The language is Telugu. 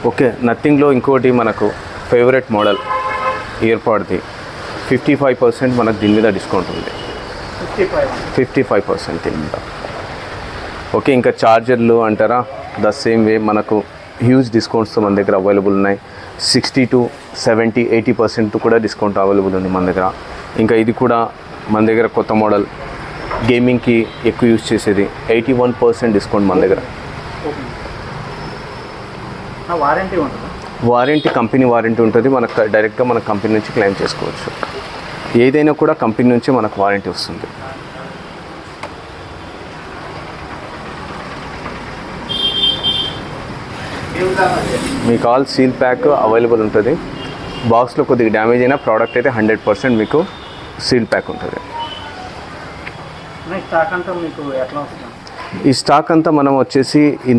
ఓకే, నథింగ్లో ఇంకోటి మనకు ఫేవరెట్ మోడల్ ఇయర్పాడ్ది 55% మనకు దీని మీద డిస్కౌంట్ ఉంది. 55% దీని మీద. ఓకే, ఇంకా చార్జర్లు అంటారా ద సేమ్ వే మనకు హ్యూజ్ డిస్కౌంట్స్ మన దగ్గర అవైలబుల్ ఉన్నాయి. 60 to 70, 80% కూడా డిస్కౌంట్ అవైలబుల్ ఉంది మన దగ్గర. ఇంకా ఇది కూడా మన దగ్గర కొత్త మోడల్, గేమింగ్కి ఎక్కువ యూజ్ చేసేది, 81% డిస్కౌంట్ మన దగ్గర. వారంటీ ఉంటుంది, వారంటీ కంపెనీ వారంటీ ఉంటుంది. మనకు డైరెక్ట్గా మన కంపెనీ నుంచి క్లెయిమ్ చేసుకోవచ్చు. ఏదైనా కూడా కంపెనీ నుంచి మనకు వారంటీ వస్తుంది. మీకు ఆల్ సీల్ ప్యాక్ అవైలబుల్ ఉంటుంది. బాక్స్లో కొద్దిగా డ్యామేజ్ అయినా ప్రోడక్ట్ అయితే 100% మీకు సీల్ ప్యాక్ ఉంటుంది. స్టాక్ అంతా మీకు ఎట్లా వస్తుంది? ఈ స్టాక్ అంతా మనం వచ్చేసి ఇంత